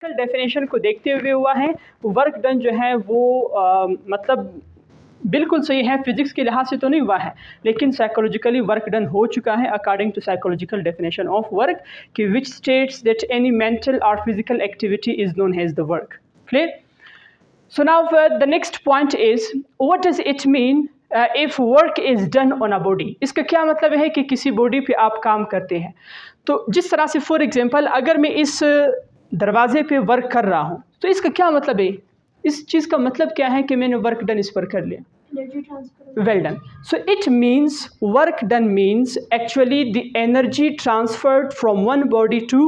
Definition को देखते हुए हुआ है। वर्क डन जो है वो मतलब बिल्कुल सही है, फिजिक्स के लिहाज से तो नहीं हुआ है, लेकिन साइकोलॉजिकली वर्क डन हो चुका है according to psychological definition of work कि which states that any mental और physical activity is known as the work. Clear? So now the next point is what does it mean if work is done on a body. इसका क्या मतलब है कि किसी body पे आप काम करते हैं। तो जिस तरह से फॉर एग्जांपल अगर मैं इस दरवाजे पे वर्क कर रहा हूँ तो इसका क्या मतलब है, इस चीज़ का मतलब क्या है कि मैंने वर्क डन इस पर कर लिया। Energy transfer. Well done. So it means work done means actually the energy transferred from one body to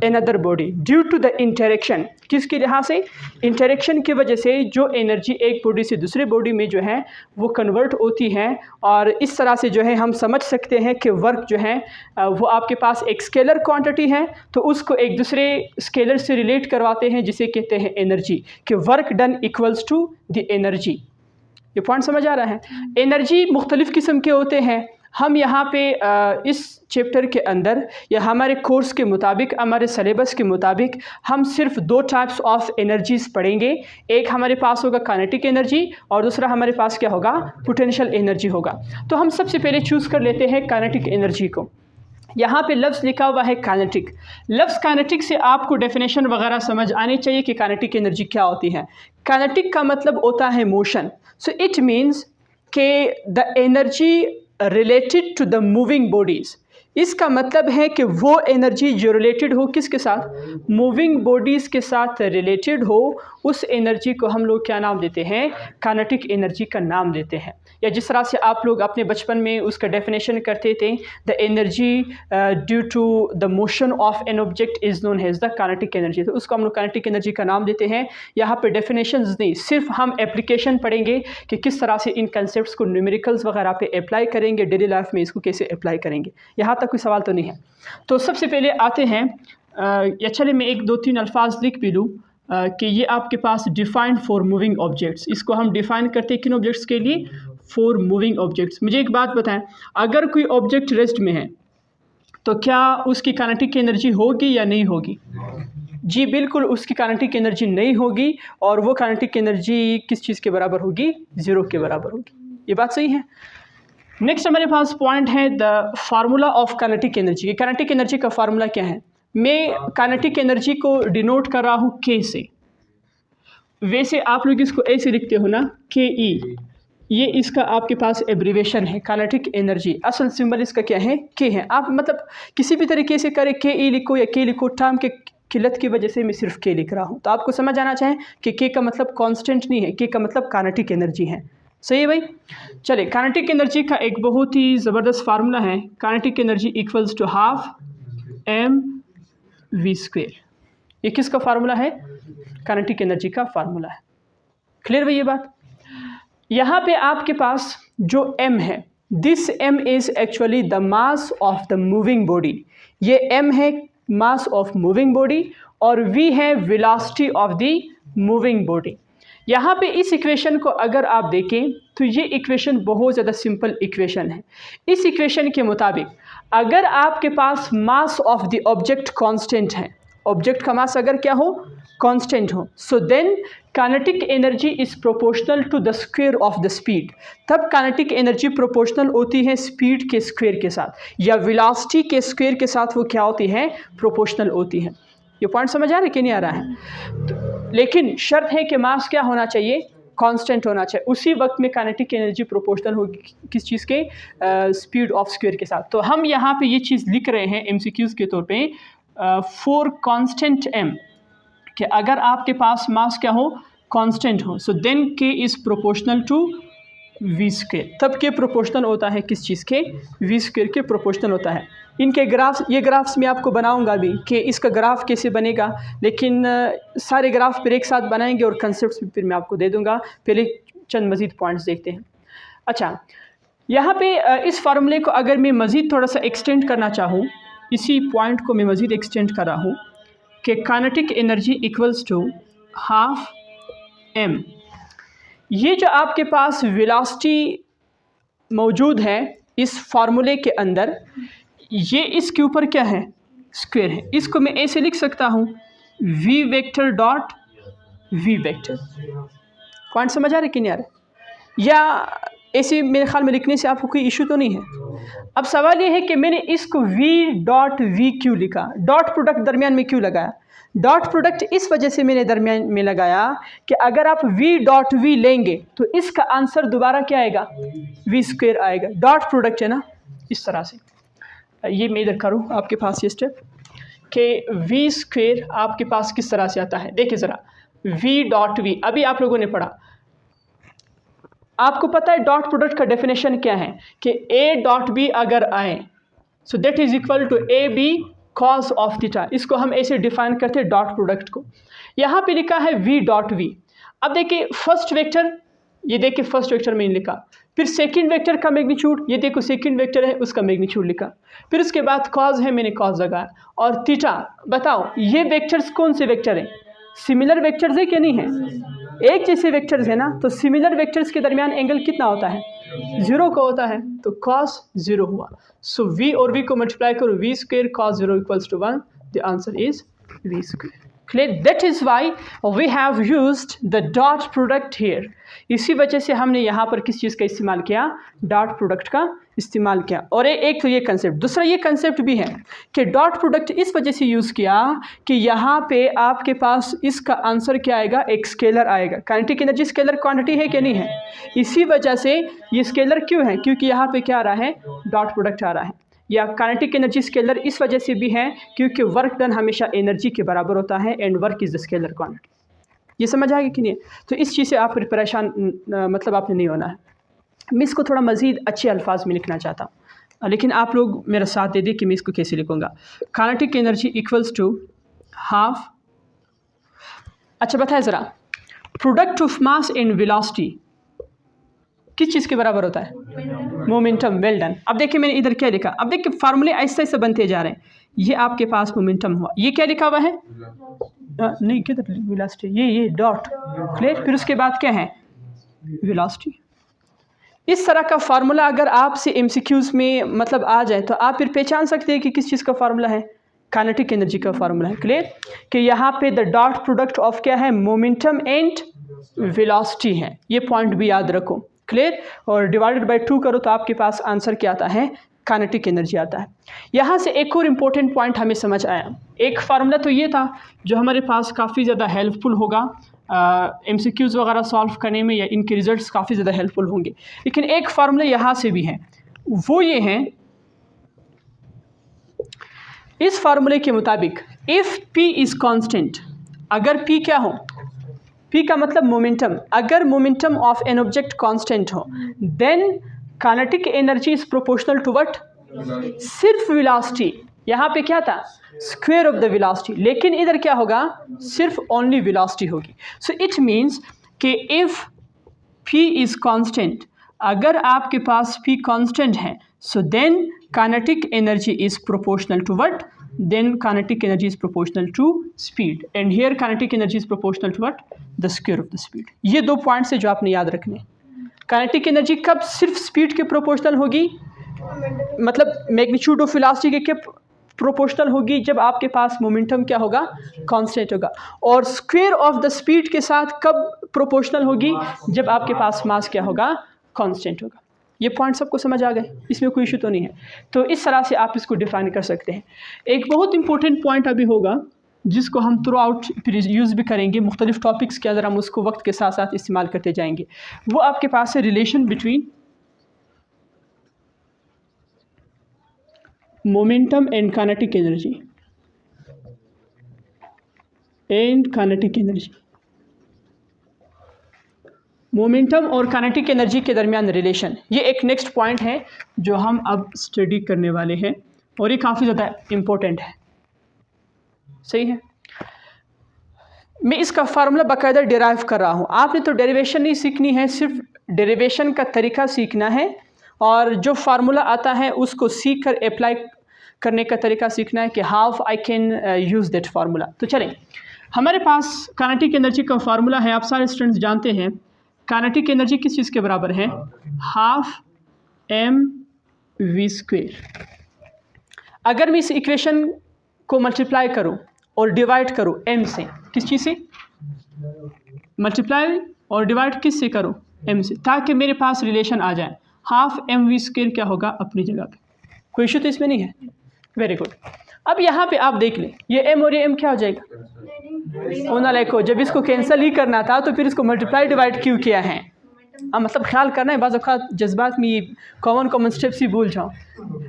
another body due to the interaction। किसके लिहाज से? इंटरेक्शन की वजह से जो एनर्जी एक बॉडी से दूसरे बॉडी में जो है वो कन्वर्ट होती है, और इस तरह से जो है हम समझ सकते हैं कि वर्क जो है वो आपके पास एक स्केलर क्वांटिटी है तो उसको एक दूसरे स्केलर से रिलेट करवाते हैं जिसे कहते हैं एनर्जी, कि work done equals to the energy. ये पॉइंट समझ आ रहा है? एनर्जी मुख्तलिफ़ किस्म के होते हैं। हम यहाँ पे इस चैप्टर के अंदर या हमारे कोर्स के मुताबिक, हमारे सिलेबस के मुताबिक हम सिर्फ दो टाइप्स ऑफ एनर्जीज़ पढ़ेंगे। एक हमारे पास होगा काइनेटिक एनर्जी और दूसरा हमारे पास क्या होगा, पोटेंशियल एनर्जी होगा। तो हम सबसे पहले चूज़ कर लेते हैं काइनेटिक एनर्जी को। यहाँ पे लफ्ज़ लिखा हुआ है काइनेटिक। लफ्ज़ काइनेटिक से आपको डेफिनेशन वगैरह समझ आनी चाहिए कि काइनेटिक एनर्जी क्या होती है। काइनेटिक का मतलब होता है मोशन। सो इट मीन्स के the energy related to the moving bodies. इसका मतलब है कि वो एनर्जी जो रिलेटेड हो किसके साथ, मूविंग बॉडीज़ के साथ रिलेटेड हो, उस एनर्जी को हम लोग क्या नाम देते हैं, काइनेटिक एनर्जी का नाम देते हैं। या जिस तरह से आप लोग अपने बचपन में उसका डेफिनेशन करते थे, the energy due to the motion of an object is known as the kinetic energy, तो उसको हम लोग काइनेटिक एनर्जी का नाम देते हैं। यहाँ पे डेफिनेशंस नहीं, सिर्फ हम एप्लीकेशन पढ़ेंगे कि किस तरह से इन कंसेप्ट्स को न्यूमेरिकल्स वगैरह पे अप्लाई करेंगे, डेली लाइफ में इसको कैसे अप्लाई करेंगे। यहाँ तक कोई सवाल तो नहीं है। तो सबसे पहले आते हैं, या चले मैं एक दो तीन अल्फाज लिख भी लूँ कि ये आपके पास डिफाइंड फॉर मूविंग ऑब्जेक्ट्स। इसको हम डिफाइन करते हैं किन ऑब्जेक्ट्स के लिए, फॉर मूविंग ऑब्जेक्ट्स। मुझे एक बात बताएं, अगर कोई ऑब्जेक्ट रेस्ट में है तो क्या उसकी काइनेटिक एनर्जी होगी या नहीं होगी? जी बिल्कुल, उसकी काइनेटिक एनर्जी नहीं होगी, और वो काइनेटिक एनर्जी किस चीज़ के बराबर होगी, ज़ीरो के बराबर होगी। ये बात सही है। नेक्स्ट हमारे पास पॉइंट है the formula of kinetic energy. Kinetic energy का फार्मूला क्या है? मैं काइनेटिक एनर्जी को डिनोट कर रहा हूँ के से। वैसे आप लोग इसको ऐसे लिखते हो ना, के ई, ये इसका आपके पास एब्रीवेशन है काइनेटिक एनर्जी। असल सिंबल इसका क्या है, के है। आप मतलब किसी भी तरीके से करें, के ई लिखो या के लिखो, टाइम के किल्लत की वजह से मैं सिर्फ के लिख रहा हूँ। तो आपको समझ आना चाहिए कि के का मतलब कांस्टेंट नहीं है, के का मतलब काइनेटिक एनर्जी है। सही है भाई? चले, काइनेटिक एनर्जी का एक बहुत ही ज़बरदस्त फार्मूला है, kinetic energy equals to half M V square. ये किसका फार्मूला है? काइनेटिक एनर्जी का फार्मूला है। क्लियर भाई ये बात? यहाँ पे आपके पास जो m है, this m is actually the mass of the moving body. ये m है मास ऑफ मूविंग बॉडी, और v है velocity of the moving body. यहाँ पे इस इक्वेशन को अगर आप देखें तो ये इक्वेशन बहुत ज़्यादा सिंपल इक्वेशन है। इस इक्वेशन के मुताबिक अगर आपके पास mass of the object constant है, ऑब्जेक्ट का मास अगर क्या हो, कांस्टेंट हो, so then kinetic energy is proportional to the square of the speed. तब काइनेटिक एनर्जी प्रोपोर्शनल होती है स्पीड के स्क्वायर के साथ, या वेलोसिटी के स्क्वायर के साथ वो क्या होती है, प्रोपोर्शनल होती है। ये पॉइंट समझ आ रहा है कि नहीं आ रहा है? तो, लेकिन शर्त है कि मास क्या होना चाहिए, कांस्टेंट होना चाहिए। उसी वक्त में काइनेटिक एनर्जी प्रोपोर्शनल होगी किस चीज़ के, स्पीड ऑफ स्क्वायर के साथ। तो हम यहाँ पे ये चीज़ लिख रहे हैं एमसीक्यूज़ के तौर पे, फॉर कांस्टेंट m, कि अगर आपके पास मास क्या हो, कांस्टेंट हो, so then k is proportional to V square. तब के प्रोपोर्शनल होता है किस चीज़ के, वी स्क्वायर के प्रोपोर्शनल होता है। इनके ग्राफ्स, ये ग्राफ्स मैं आपको बनाऊंगा भी कि इसका ग्राफ कैसे बनेगा, लेकिन सारे ग्राफ फिर एक साथ बनाएंगे और कंसेप्ट्स भी फिर मैं आपको दे दूंगा। पहले चंद मज़ीद पॉइंट्स देखते हैं। अच्छा, यहाँ पे इस फार्मूले को अगर मैं मज़ीद थोड़ा सा एक्सटेंड करना चाहूँ, इसी पॉइंट को मैं मज़ीद एक्सटेंड कर रहा हूँ कि kinetic energy equals to half m। ये जो आपके पास वेलोसिटी मौजूद है इस फार्मूले के अंदर, ये इसके ऊपर क्या है, स्क्वायर है। इसको मैं ऐसे लिख सकता हूँ V vector dot V vector. Point समझ आ रहे कि नहीं आ रहे? या ऐसे मेरे ख्याल में लिखने से आपको कोई इशू तो नहीं है। अब सवाल ये है कि मैंने इसको वी डॉट वी क्यों लिखा, डॉट प्रोडक्ट दरमियान में क्यों लगाया? डॉट प्रोडक्ट इस वजह से मैंने दरमियान में लगाया कि अगर आप वी डॉट वी लेंगे तो इसका आंसर दोबारा क्या आएगा? वी स्क्वायर आएगा। डॉट प्रोडक्ट है ना, इस तरह से। ये मैं इधर करूँ आपके पास ये स्टेप कि वी स्क्वायर आपके पास किस तरह से आता है। देखिए ज़रा, वी डॉट वी अभी आप लोगों ने पढ़ा, आपको पता है डॉट प्रोडक्ट का डेफिनेशन क्या है कि ए डॉट बी अगर आए so that is equal to A B cos of theta. इसको हम ऐसे डिफाइन करते हैं डॉट प्रोडक्ट को। यहाँ पे लिखा है वी डॉट वी। अब देखिए फर्स्ट वेक्टर, ये देखिए फर्स्ट वेक्टर मैंने लिखा, फिर सेकंड वेक्टर का मैग्नीट्यूड, ये देखो सेकंड वेक्टर है उसका मैग्नीट्यूड लिखा, फिर उसके बाद कॉस है मैंने कॉस लगाया, और थीटा। बताओ ये वेक्टर्स कौन से वेक्टर हैं? सिमिलर वेक्टर्स है कि नहीं है? एक जैसे वेक्टर्स है ना, तो सिमिलर वेक्टर्स के दरमियान एंगल कितना होता है? 0 का होता है, तो cos 0 हुआ। सो v और v को मल्टीप्लाई करो, v square cos 0 equals to 1, the answer is v square. Clear? That is why we have used the dot product here. इसी वजह से हमने यहाँ पर किस चीज़ का इस्तेमाल किया? डॉट प्रोडक्ट का इस्तेमाल किया। और एक तो ये कंसेप्ट, दूसरा ये कंसेप्ट भी है कि डॉट प्रोडक्ट इस वजह से यूज़ किया कि यहाँ पे आपके पास इसका आंसर क्या आएगा? एक स्केलर आएगा। काइनेटिक एनर्जी स्केलर क्वांटिटी है कि नहीं है? इसी वजह से ये स्केलर क्यों है? क्योंकि यहाँ पे क्या आ रहा है? डॉट प्रोडक्ट आ रहा है। या काइनेटिक एनर्जी स्केलर इस वजह से भी है क्योंकि वर्क डन हमेशा एनर्जी के बराबर होता है, and work is the scalar quantity. ये समझ आएगी कि नहीं? तो इस चीज़ से आप परेशान मतलब आपने नहीं होना है। मैं इसको थोड़ा मज़ीद अच्छे अल्फाज में लिखना चाहता हूँ, लेकिन आप लोग मेरा साथ दे दें कि मैं इसको कैसे लिखूँगा। Kinetic energy equals to half. अच्छा बताए ज़रा, product of mass and velocity किस चीज़ के बराबर होता है? मोमेंटम। Well done. अब देखिए मैंने इधर क्या लिखा, अब देखिए फार्मूले ऐसे ऐसे बनते जा रहे हैं। ये आपके पास मोमेंटम हुआ, ये क्या लिखा हुआ है? नहीं किधर वेलोसिटी, ये डॉट। क्लियर? फिर उसके बाद क्या है? वेलोसिटी। इस तरह का फार्मूला अगर आपसे एमसीक्यूज़ में मतलब आ जाए तो आप फिर पहचान सकते हैं कि किस चीज़ का फार्मूला है? काइनेटिक एनर्जी का फार्मूला है। क्लियर? कि यहाँ पे द डॉट प्रोडक्ट ऑफ क्या है? मोमेंटम एंड वेलोसिटी है। ये पॉइंट भी याद रखो। क्लियर? और डिवाइडेड बाय 2 करो तो आपके पास आंसर क्या आता है? काइनेटिक एनर्जी आता है। यहाँ से एक और इम्पोर्टेंट पॉइंट हमें समझ आया। एक फार्मूला तो ये था जो हमारे पास काफ़ी ज़्यादा हेल्पफुल होगा एमसीक्यूज़ वगैरह सॉल्व करने में, या इनके रिजल्ट्स काफ़ी ज़्यादा हेल्पफुल होंगे। लेकिन एक फार्मूला यहाँ से भी है, वो ये है, इस फार्मूले के मुताबिक इफ़ P इज़ कांस्टेंट, अगर P क्या हो? P का मतलब मोमेंटम। अगर momentum of an object constant हो then kinetic energy is proportional to what? सिर्फ वेलोसिटी। यहाँ पे क्या था? Square of the velocity. लेकिन इधर क्या होगा? सिर्फ ओनली वेलोसिटी होगी। सो इट मीन्स कि इफ़ P इज कांस्टेंट, अगर आपके पास P कांस्टेंट है, so then kinetic energy is proportional to what? Then kinetic energy is proportional to speed, and here kinetic energy is proportional to what? The square of the speed. ये दो points है जो आपने याद रखने। Kinetic energy कब सिर्फ speed के प्रोपोर्शनल होगी? मतलब मैग्नीट्यूड ऑफ वेलोसिटी के प्रोपोर्शनल होगी जब आपके पास मोमेंटम क्या होगा? कांस्टेंट होगा। और स्क्वायर ऑफ द स्पीड के साथ कब प्रोपोर्शनल होगी? जब आपके पास मास क्या होगा? कांस्टेंट होगा। ये पॉइंट सबको समझ आ गए? इसमें कोई इशू तो नहीं है। तो इस तरह से आप इसको डिफाइन कर सकते हैं। एक बहुत इंपॉर्टेंट पॉइंट अभी होगा जिसको हम थ्रू आउट यूज़ भी करेंगे, मुख्तलिफ टॉपिक्स के अंदर हम उसको वक्त के साथ साथ इस्तेमाल करते जाएंगे। वो आपके पास है relation between momentum and kinetic energy momentum और काइनेटिक एनर्जी के दरमियान रिलेशन। ये एक नेक्स्ट पॉइंट है जो हम अब स्टडी करने वाले हैं, और ये काफ़ी ज़्यादा इम्पोर्टेंट है। सही है? मैं इसका फार्मूला बाकायदा डिराइव कर रहा हूँ। आपने तो डेरिवेशन नहीं सीखनी है, सिर्फ डेरिवेशन का तरीका सीखना है, और जो फार्मूला आता है उसको सीख कर अप्लाई करने का तरीका सीखना है कि how I can use that formula. तो चलें, हमारे पास काइनेटिक एनर्जी का फार्मूला है, आप सारे स्टूडेंट्स जानते हैं। काइनेटिक एनर्जी किस चीज़ के बराबर है? Half mv²। अगर मैं इस इक्वेशन को मल्टीप्लाई करूं और डिवाइड करो m से, किस चीज़ से? मल्टीप्लाई और डिवाइड किस से करो? m से, ताकि मेरे पास रिलेशन आ जाए। हाफ mv² क्या होगा अपनी जगह पे, कोई इशू तो इसमें नहीं है। Very good. अब यहाँ पे आप देख लें, ये m और ये m क्या हो जाएगा? होना लाइक जब इसको कैंसिल ही करना था तो फिर इसको मल्टीप्लाई डिवाइड क्यों किया है? मतलब ख्याल करना है, बाज़ औक़ात जज्बात में ये कॉमन स्टेप्स ही भूल जाओ।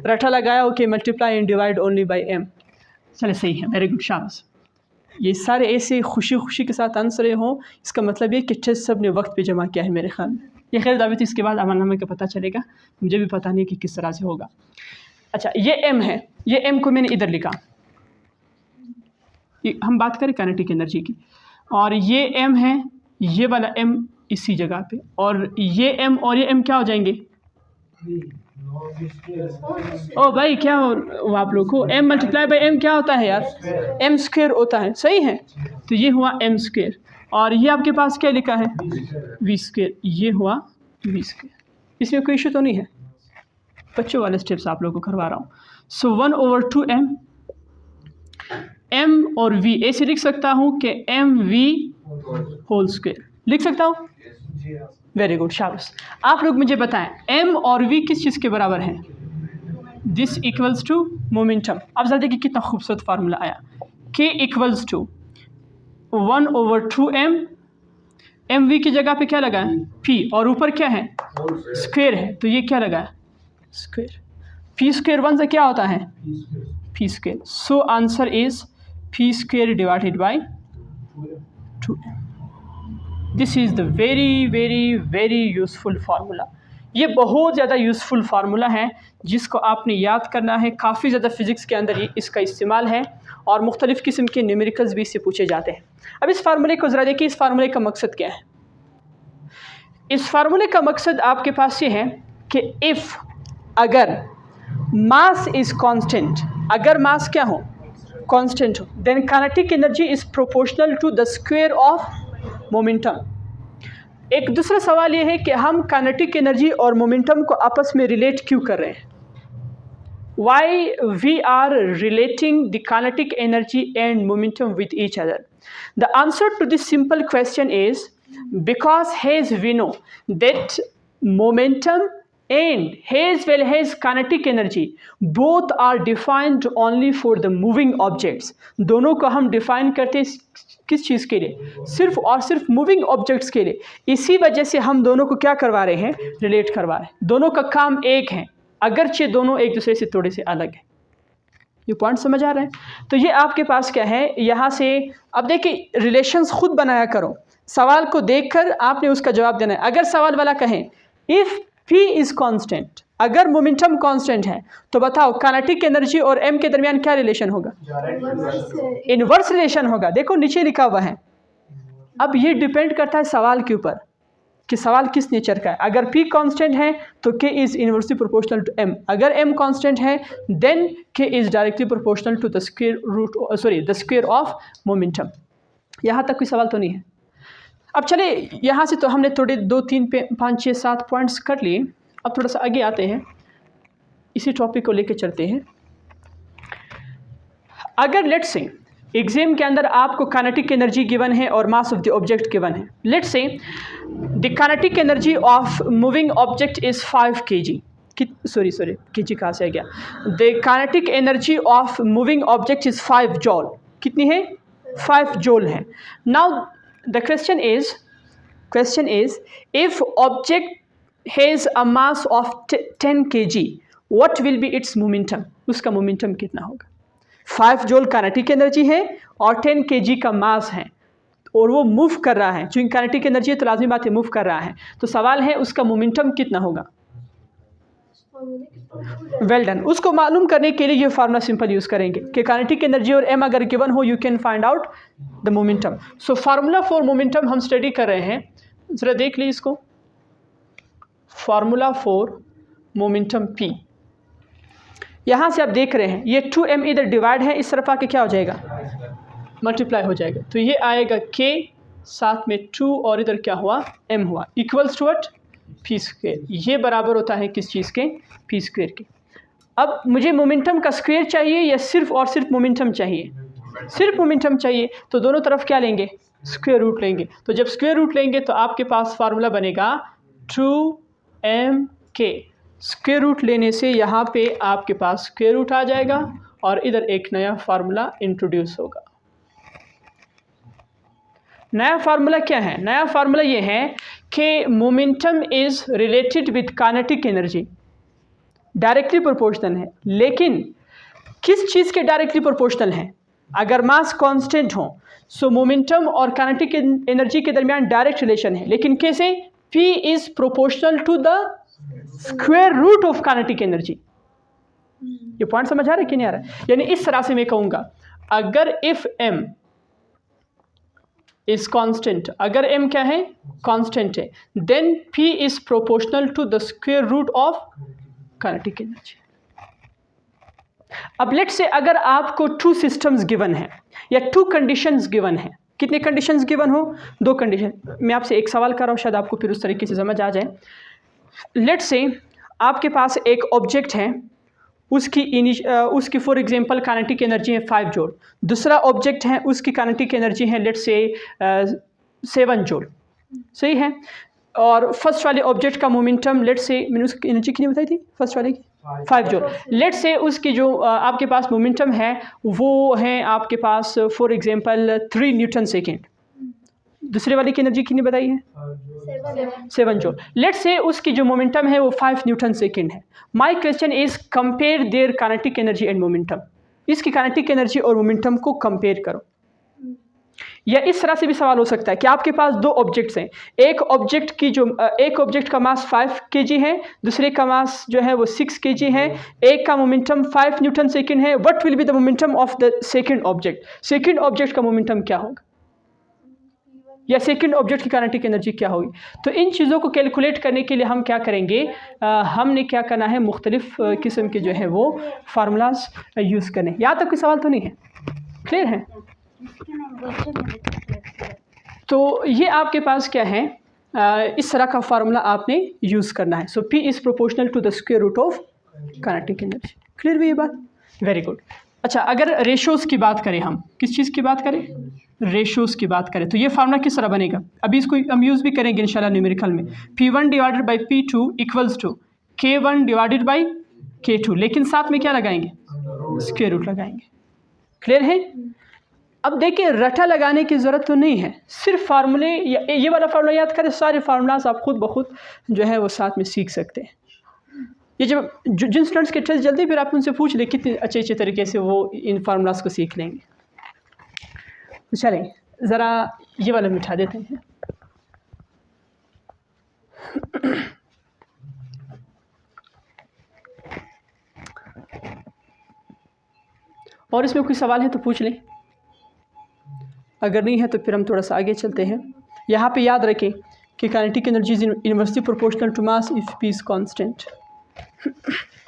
रटा लगाया okay multiply and divide only by m, चले सही है, वेरी गुड, शाबाश। ये सारे ऐसे खुशी के साथ आंसर हों, इसका मतलब ये कि टेस्ट सब ने वक्त पे जमा किया है मेरे ख्याल में। ये खैर दावत इसके बाद अमलनामे का पता चलेगा, मुझे भी पता नहीं कि किस तरह से होगा। अच्छा, ये m है, ये m को मैंने इधर लिखा, हम बात करें काइनेटिक एनर्जी की, और ये m है, ये वाला m इसी जगह पे, और ये m और ये m क्या हो जाएंगे? ओ भाई क्या हो आप लोग को, m मल्टीप्लाई बाई m क्या होता है यार? m² होता है, सही है। तो ये हुआ m², और ये आपके पास क्या लिखा है? v², ये हुआ v²। इसमें कोई इशू तो नहीं है? बच्चों वाले स्टेप्स आप लोगों को करवा रहा हूँ। सो 1/2m, m और v ऐसे लिख सकता हूँ कि mv² लिख सकता हूँ। वेरी गुड, शाबाश। आप लोग मुझे बताएं m और v किस चीज़ के बराबर हैं? This equals to momentum. अब जरा देखिए कितना खूबसूरत फार्मूला आया, k equals to 1/2m, mv की जगह पे क्या लगा है? p, और ऊपर क्या है? स्क्वायर है, तो ये क्या लगा है? स्क्वायर। p² 1 से क्या होता है? p²। So answer is p² divided by 2m। This is the very useful formula. ये बहुत ज़्यादा यूज़फुल फार्मूला है जिसको आपने याद करना है। काफ़ी ज़्यादा फ़िज़िक्स के अंदर ही इसका इस्तेमाल है, और मुख्तलिफ़ किस्म के न्यूमेरिकल्स भी इससे पूछे जाते हैं। अब इस फार्मूले को ज़रा देखिए, इस फार्मूले का मकसद क्या है? इस फार्मूले का मकसद आपके पास ये है कि इफ़ अगर मास इज़ कांस्टेंट, अगर मास क्या हो? कांस्टेंट हो, then kinetic energy is proportional to the square of momentum. एक दूसरा सवाल ये है कि हम काइनेटिक एनर्जी और मोमेंटम को आपस में रिलेट क्यों कर रहे हैं? Why we are relating the kinetic energy and momentum with each other? The answer to this simple question is because has we know that momentum and as well as kinetic energy both are defined only for the moving objects। दोनों को हम define करते हैं किस चीज़ के लिए? सिर्फ और सिर्फ मूविंग ऑब्जेक्ट्स के लिए। इसी वजह से हम दोनों को क्या करवा रहे हैं? रिलेट करवा रहे हैं। दोनों का काम एक है, अगरचे दोनों एक दूसरे से थोड़े से अलग है। ये पॉइंट समझ आ रहे हैं? तो ये आपके पास क्या है यहाँ से। अब देखिए, रिलेशंस खुद बनाया करो, सवाल को देखकर आपने उसका जवाब देना है। अगर सवाल वाला कहें इफ़ P इज़ कांस्टेंट, अगर मोमेंटम कांस्टेंट है तो बताओ काइनेटिक एनर्जी और m के दरमियान क्या रिलेशन होगा? इनवर्स रिलेशन होगा। देखो नीचे लिखा हुआ है। अब ये डिपेंड करता है सवाल के ऊपर कि सवाल किस नेचर का है। अगर P कांस्टेंट है तो K is inversely proportional to m, अगर m कांस्टेंट है then K is directly proportional to the square of momentum. यहाँ तक कोई सवाल तो नहीं है? अब चले यहाँ से तो हमने थोड़े 2 3 5 6 7 पॉइंट्स कर लिए। अब थोड़ा सा आगे आते हैं, इसी टॉपिक को लेके चलते हैं। अगर लेट्स से एग्जाम के अंदर आपको काइनेटिक एनर्जी गिवन है और mass of the object given है। Let's say the kinetic energy of moving object is 5 kg। Sorry kg कहाँ से आ गया? The kinetic energy of moving object is 5 joule. कितनी है? 5 जॉल है। Now the question is if object has a mass of 10 kg what will be its momentum? उसका momentum कितना होगा? 5 जूल काइनेटिक एनर्जी है और 10 kg का मास है और वो मूव कर रहा है। चूँकि काइनेटिक एनर्जी है तो लाजमी बात है मूव कर रहा है। तो सवाल है उसका मोमेंटम कितना होगा? Well done. उसको मालूम करने के लिए ये फार्मूला सिंपल यूज़ करेंगे कि काइनेटिक एनर्जी और m अगर गिवन हो you can find out the momentum. So formula for momentum हम स्टडी कर रहे हैं, ज़रा देख लीजिए इसको। फार्मूला फॉर मोमेंटम P, यहाँ से आप देख रहे हैं ये 2m इधर डिवाइड है, इस तरफ आके क्या हो जाएगा? मल्टीप्लाई हो जाएगा। तो ये आएगा K साथ में 2 और इधर क्या हुआ? m हुआ, इक्वल्स टू व्हाट? p²। ये बराबर होता है किस चीज़ के? p² के। अब मुझे मोमेंटम का स्क्वायर चाहिए या सिर्फ और सिर्फ मोमेंटम चाहिए? सिर्फ मोमेंटम चाहिए तो दोनों तरफ क्या लेंगे, स्क्वायर रूट लेंगे। तो जब स्क्वायर रूट लेंगे तो आपके पास फार्मूला बनेगा 2mk। स्क्वायर रूट लेने से यहाँ पे आपके पास स्क्वायर रूट आ जाएगा और इधर एक नया फार्मूला इंट्रोड्यूस होगा। नया फार्मूला क्या है? नया फार्मूला ये है कि momentum is related with kinetic energy, directly proportional है। लेकिन किस चीज़ के डायरेक्टली प्रोपोर्शनल है? अगर मास कांस्टेंट हो सो मोमेंटम और काइनेटिक एनर्जी के दरमियान डायरेक्ट रिलेशन है। लेकिन कैसे? P is proportional to the square root of kinetic energy. ये पॉइंट समझ आ रहा है कि नहीं आ रहा है? यानी इस तरह से मैं कहूँगा, अगर इफ m इज कांस्टेंट, अगर m क्या है? कांस्टेंट है, then P is proportional to the square root of kinetic energy. अब लेट से अगर आपको 2 सिस्टम्स गिवन है या 2 कंडीशंस गिवन है, कितने कंडीशंस गिवन हो? 2 कंडीशन। मैं आपसे एक सवाल कर रहा हूँ, शायद आपको फिर उस तरीके से समझ आ जाए। लेट से आपके पास एक ऑब्जेक्ट है, उसकी फॉर एग्जांपल काइनेटिक एनर्जी है 5 जूल। दूसरा ऑब्जेक्ट है, उसकी काइनेटिक एनर्जी है लेट से 7 जूल, सही है। और फर्स्ट वाले ऑब्जेक्ट का मोमेंटम लेट से, मैंने उसकी एनर्जी कितनी बताई थी फर्स्ट वाले की? 5 जूल। लेट से उसकी जो आपके पास मोमेंटम है वो है आपके पास फॉर एग्जांपल 3 न्यूटन सेकेंड। दूसरे वाले की एनर्जी कितनी बताई है? 7 जूल। लेट से उसकी जो मोमेंटम है वो 5 न्यूटन सेकेंड है। My question is compare there kinetic energy and momentum. इसकी काइनेटिक एनर्जी और मोमेंटम को कंपेयर करो। या इस तरह से भी सवाल हो सकता है कि आपके पास 2 ऑब्जेक्ट्स हैं, एक ऑब्जेक्ट का मास 5 kg है, दूसरे का मास जो है वो 6 kg है, एक का मोमेंटम 5 न्यूटन सेकेंड है। What will be the momentum of the second object? Second object का मोमेंटम क्या होगा, या सेकंड ऑब्जेक्ट की काइनेटिक एनर्जी क्या होगी? तो इन चीज़ों को कैलकुलेट करने के लिए हम क्या करेंगे, हमने क्या करना है, मुख्तलिफ किस्म के जो है वो फार्मूलाज यूज़ करने। यहाँ तक कोई सवाल तो नहीं है? क्लियर है? तो ये आपके पास क्या है, इस तरह का फार्मूला आपने यूज़ करना है। So P is proportional to the square root of kinetic energy. Clear भी ये बात? Very good. अच्छा, अगर रेशोज़ की बात करें, हम किस चीज़ की बात करें? रेशोज़ की बात करें, तो ये फार्मूला किस तरह बनेगा? अभी इसको हम यूज़ भी करेंगे इंशाल्लाह न्यूमेरिकल में। P1 divided by P2 equals to K1 divided by K2, लेकिन साथ में क्या लगाएंगे? स्क्वायर रूट लगाएंगे। क्लियर है? अब देखिए, रटा लगाने की ज़रूरत तो नहीं है, सिर्फ फार्मूले, ये वाला फार्मूला याद करें, सारे फार्मूलाज आप खुद ब खुद जो है वो साथ में सीख सकते हैं। ये जब जिन स्टूडेंट्स के टेस्ट जल्दी, फिर आप उनसे पूछ लें कितने अच्छे तरीके से वो इन फार्मूलाज को सीख लेंगे। तो चलें ज़रा ये वाला मिटा देते हैं। और इसमें कोई सवाल है तो पूछ लें, अगर नहीं है तो फिर हम थोड़ा सा आगे चलते हैं। यहाँ पे याद रखें कि kinetic energy is inversely proportional to mass if P is constant.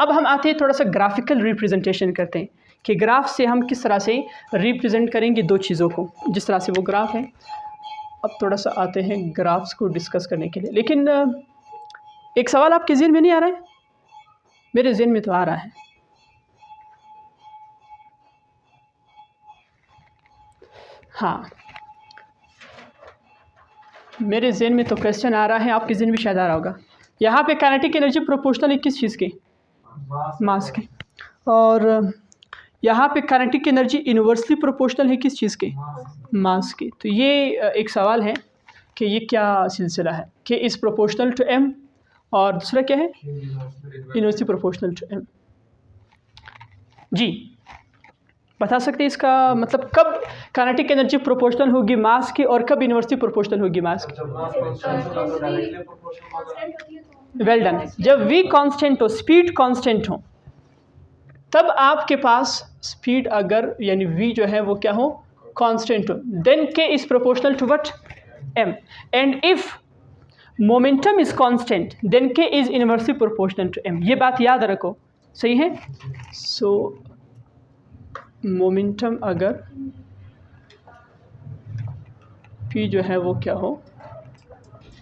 अब हम आते हैं, थोड़ा सा ग्राफिकल रिप्रेजेंटेशन करते हैं कि ग्राफ से हम किस तरह से रिप्रेजेंट करेंगे 2 चीज़ों को, जिस तरह से वो ग्राफ है। अब थोड़ा सा आते हैं ग्राफ्स को डिस्कस करने के लिए, लेकिन एक सवाल आपके ज़हन में नहीं आ रहा है? मेरे ज़हन में तो आ रहा है। हाँ, मेरे ज़हन में तो क्वेश्चन आ रहा है, आपके ज़हन में शायद आ रहा होगा। यहाँ पे काइनेटिक एनर्जी प्रोपोर्शनल है किस चीज़ के? मास के। और यहाँ पे काइनेटिक एनर्जी इनवर्सली प्रोपोर्शनल है किस चीज़ के? मास के। तो ये एक सवाल है कि ये क्या सिलसिला है कि इज़ प्रोपोर्शनल टू m, और दूसरा क्या है? Inversely proportional to m। जी, बता सकते हैं इसका मतलब कब काइनेटिक एनर्जी प्रोपोर्शनल होगी मास की और कब इनवर्सली प्रोपोर्शनल होगी मास की? Well done. जब v कांस्टेंट हो, स्पीड कांस्टेंट हो, तब आपके पास स्पीड अगर यानी v जो है वो क्या हो? कांस्टेंट हो, then k is proportional to what? m। And if momentum is constant then k is inversely proportional to m। ये बात याद रखो, सही है? सो मोमेंटम अगर P जो है वो क्या हो?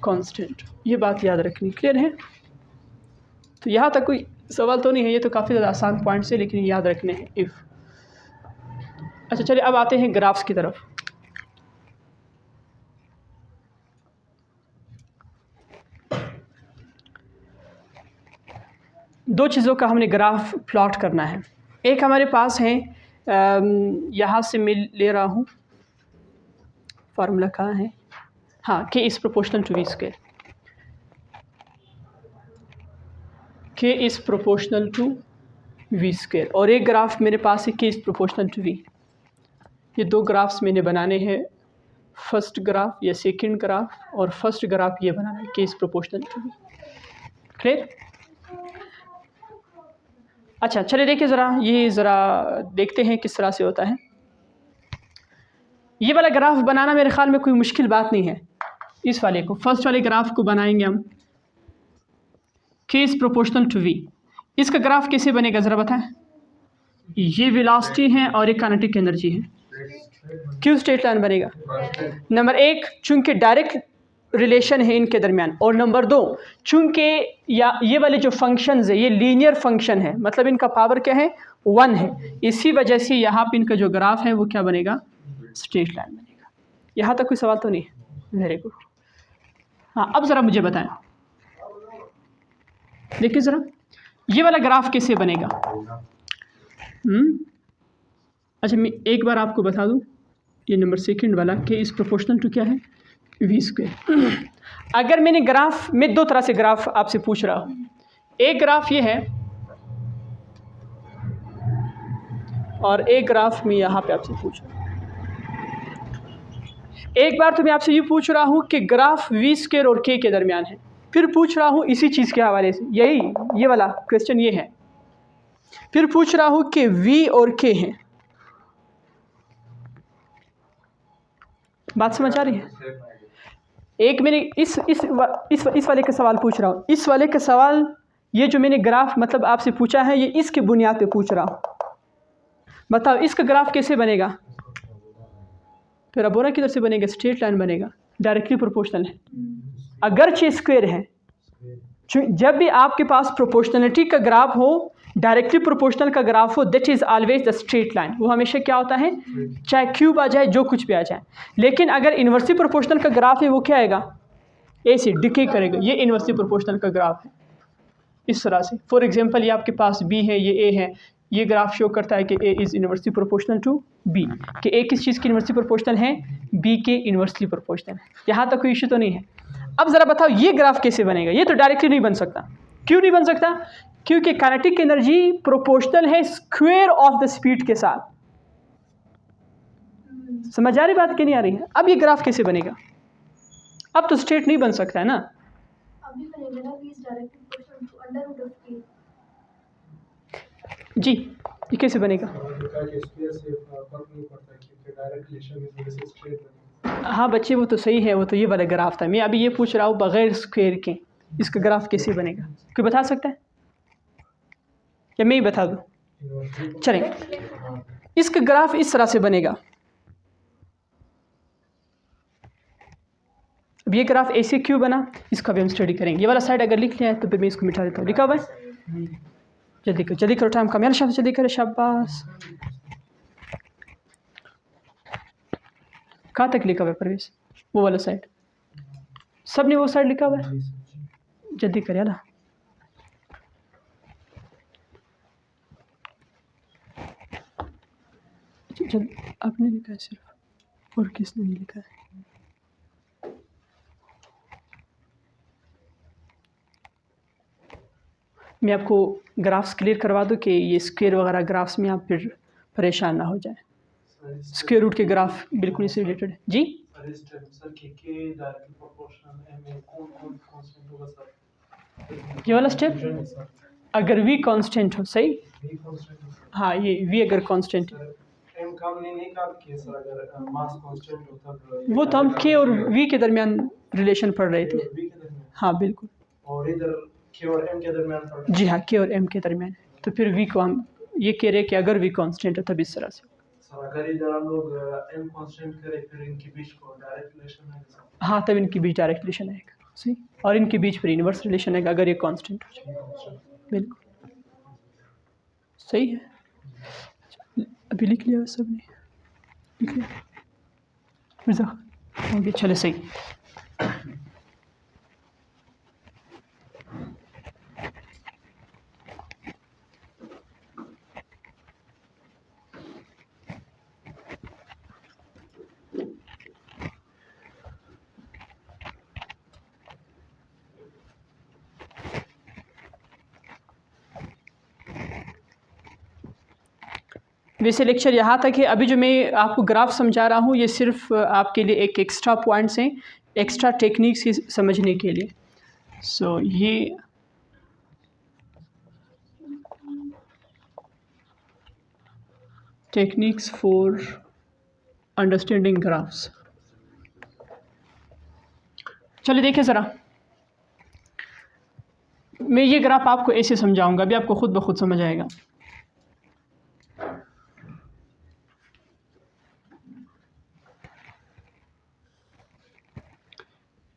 कांस्टेंट। ये बात याद रखनी। क्लियर है? तो यहाँ तक कोई सवाल तो नहीं है, ये तो काफ़ी ज़्यादा आसान पॉइंट्स है, लेकिन याद रखने हैं। इफ़ अच्छा चलिए अब आते हैं ग्राफ्स की तरफ। दो चीज़ों का हमने ग्राफ प्लॉट करना है। एक हमारे पास है, यहाँ से मैं ले रहा हूँ, फार्मूला कहाँ है, हाँ, K is proportional to V square, K is proportional to V square, और एक ग्राफ मेरे पास है K is proportional to we. ये दो ग्राफ्स मैंने बनाने हैं, फर्स्ट ग्राफ या सेकंड ग्राफ, और फर्स्ट ग्राफ ये बनाना है K is proportional to V. Clear? अच्छा चलिए देखिए ज़रा, ये ज़रा देखते हैं किस तरह से होता है। ये वाला ग्राफ बनाना मेरे ख्याल में कोई मुश्किल बात नहीं है। इस वाले को, फर्स्ट वाले ग्राफ को बनाएंगे हम, के इज़ प्रोपोर्शनल टू वी। इसका ग्राफ कैसे बनेगा ज़रा बताएं। ये वेलोसिटी है और ये काइनेटिक एनर्जी है, क्यों स्ट्रेट लाइन बनेगा? नंबर एक, चूंकि डायरेक्ट रिलेशन है इनके दरमियान, और नंबर दो, चूंकि या ये वाले जो फंक्शंस है ये लीनियर फंक्शन है, मतलब इनका पावर क्या है, 1 है। इसी वजह से यहाँ पे इनका जो ग्राफ है वो क्या बनेगा, स्ट्रेट लाइन बनेगा। यहाँ तक कोई सवाल तो नहीं है? Very good. हाँ अब ज़रा मुझे बताएं, देखिए ज़रा ये वाला ग्राफ कैसे बनेगा। अच्छा मैं एक बार आपको बता दूं, ये नंबर सेकंड वाला के इज़ प्रोपोर्शनल टू क्या है, वी स्क्वायर। अगर मैंने ग्राफ में दो तरह से ग्राफ आपसे पूछ रहा हूँ, एक ग्राफ ये है और एक ग्राफ मैं यहाँ पे आपसे पूछ रहा हूँ। एक बार तो मैं आपसे ये पूछ रहा हूँ कि ग्राफ वी स्क्वायर और के दरमियान है, फिर पूछ रहा हूँ इसी चीज़ के हवाले से, यही ये वाला क्वेश्चन ये है, फिर पूछ रहा हूँ कि वी और के हैं। बात समझ आ रही है? एक मैंने इस वाले का सवाल पूछ रहा हूँ, इस वाले का सवाल ये जो मैंने ग्राफ मतलब आपसे पूछा है ये इसके बुनियाद पे पूछ रहा हूँ। बताओ इसका ग्राफ कैसे बनेगा? फिर अब बोला किधर से बनेगा, स्ट्रेट लाइन बनेगा, डायरेक्टली प्रोपोर्शनल है, अगरचे स्क्वायर है। जब भी आपके पास प्रोपोर्शनलिटी का ग्राफ हो, डायरेक्टली प्रोपोर्शनल का ग्राफ हो, that is always the straight line. वो हमेशा क्या होता है, चाहे क्यूब आ जाए जो कुछ भी आ जाए। लेकिन अगर इन्वर्सली प्रोपोर्शनल का ग्राफ है वो क्या आएगा, ऐसे डिके करेगा। ये इन्वर्सली प्रोपोर्शनल का ग्राफ है इस तरह से। फॉर एग्जांपल ये आपके पास बी है, ये ए है, ये ग्राफ शो करता है कि A is inversely proportional to B, कि ए किस चीज़ की इन्वर्सली प्रोपोर्शनल है, बी के इन्वर्सली प्रोपोर्शनल है। यहाँ तक कोई इशू तो नहीं है। अब ज़रा बताओ ये ग्राफ कैसे बनेगा? ये तो डायरेक्टली नहीं बन सकता। क्यों नहीं बन सकता? क्योंकि काइनेटिक एनर्जी प्रोपोर्शनल है स्क्वायर ऑफ द स्पीड के साथ। समझ आ रही बात कि नहीं आ रही है? अब ये ग्राफ कैसे बनेगा? अब तो स्ट्रेट नहीं बन सकता है ना। अभी बनेगा ना, v is directly proportional to under root of k। जी ये कैसे बनेगा? हाँ बच्चे वो तो सही है, वो तो ये वाला ग्राफ था। मैं अभी ये पूछ रहा हूँ बगैर स्क्वायर के इसका ग्राफ कैसे बनेगा, कोई बता सकता है या मैं ही बता दूँ? चलें, इसका ग्राफ इस तरह से बनेगा। अब ये ग्राफ ऐसे क्यों बना इसका भी हम स्टडी करेंगे। ये वाला साइड अगर लिख लिया है तो फिर मैं इसको मिटा देता हूँ। लिखा हुआ है, जल्दी करो टाइम कम, यार शाबाश जल्दी करो, शाबाश। कहाँ तक लिखा हुआ है परवेश? वो वाला साइड, सब ने वो साइड लिखा हुआ है, जल्दी कर यार। आपने लिखा है सिर्फ, और किसने नहीं लिखा है? मैं आपको ग्राफ्स क्लियर करवा दूं कि ये स्क्वायर वगैरह ग्राफ्स में आप फिर परेशान ना हो जाए। स्क्वायर रूट के ग्राफ बिल्कुल इससे रिलेटेड है। जी ये वाला स्टेप अगर वी कांस्टेंट हो, सही, हाँ ये वी अगर कांस्टेंट है वो तो हम के और वी के दरमियान रिलेशन पढ़ रहे थे। हाँ बिल्कुल, और इधर के और एम के दरमियान। जी हाँ, के और एम के दरमियान। तो फिर वी को हम ये कह रहे हैं कि अगर वी कांस्टेंट है तब इस तरह से। सर अगर इधर हम लोग एम कांस्टेंट करें फिर इनके बीच को डायरेक्ट रिलेशन है। हाँ तब इनके बीच डायरेक्ट रिलेशन आएगा, सही, और इनके बीच फिर इनवर्स रिलेशन आएगा अगर ये कांस्टेंट हो जाए। बिल्कुल सही है, अभी लिख लिया सब ने। मिर्ज़ा ओके चले सही। वैसे लेक्चर यहाँ तक है। अभी जो मैं आपको ग्राफ समझा रहा हूँ ये सिर्फ आपके लिए एक एक्स्ट्रा पॉइंट्स हैं, एक्स्ट्रा टेक्निक्स ही समझने के लिए। सो ये टेक्निक्स फॉर अंडरस्टैंडिंग ग्राफ्स। चलिए देखिए ज़रा, मैं ये ग्राफ आपको ऐसे समझाऊंगा, अभी आपको खुद ब खुद समझ आएगा।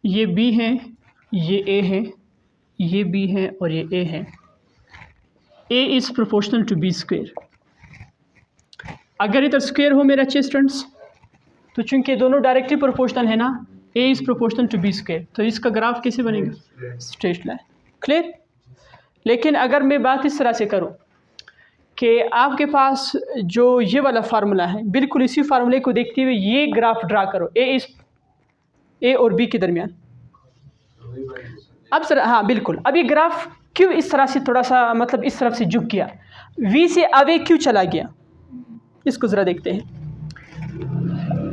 ये B है, ये A है, ये B है और ये A है। A is proportional to B square. अगर इधर स्क्वायर हो मेरे अच्छे स्टूडेंट्स, तो चूंकि दोनों डायरेक्टली प्रोपोर्शनल है ना, A is proportional to B square, तो इसका ग्राफ कैसे बनेगा? Straight line. क्लियर? लेकिन अगर मैं बात इस तरह से करूं कि आपके पास जो ये वाला फार्मूला है, बिल्कुल इसी फार्मूले को देखते हुए ये ग्राफ ड्रा करो A और B के दरमियान। अब सर हाँ बिल्कुल, अब ये ग्राफ क्यों इस तरह से थोड़ा सा मतलब इस तरफ से झुक गया, V से अवे क्यों चला गया, इसको ज़रा देखते हैं।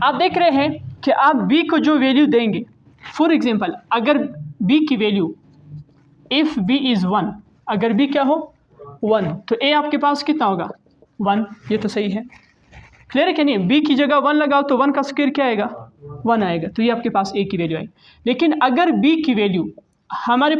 आप देख रहे हैं कि आप B को जो वैल्यू देंगे, फॉर एग्जांपल अगर B की वैल्यू इफ़ B इज़ 1, अगर B क्या हो 1, तो A आपके पास कितना होगा 1। ये तो सही है, क्लियर है क्या नहीं? B की जगह 1 लगाओ तो 1 का स्क्वायर क्या आएगा 1 आएगा, तो ये आपके पास A की वैल्यू आएगी। लेकिन अगर B की वैल्यू हमारे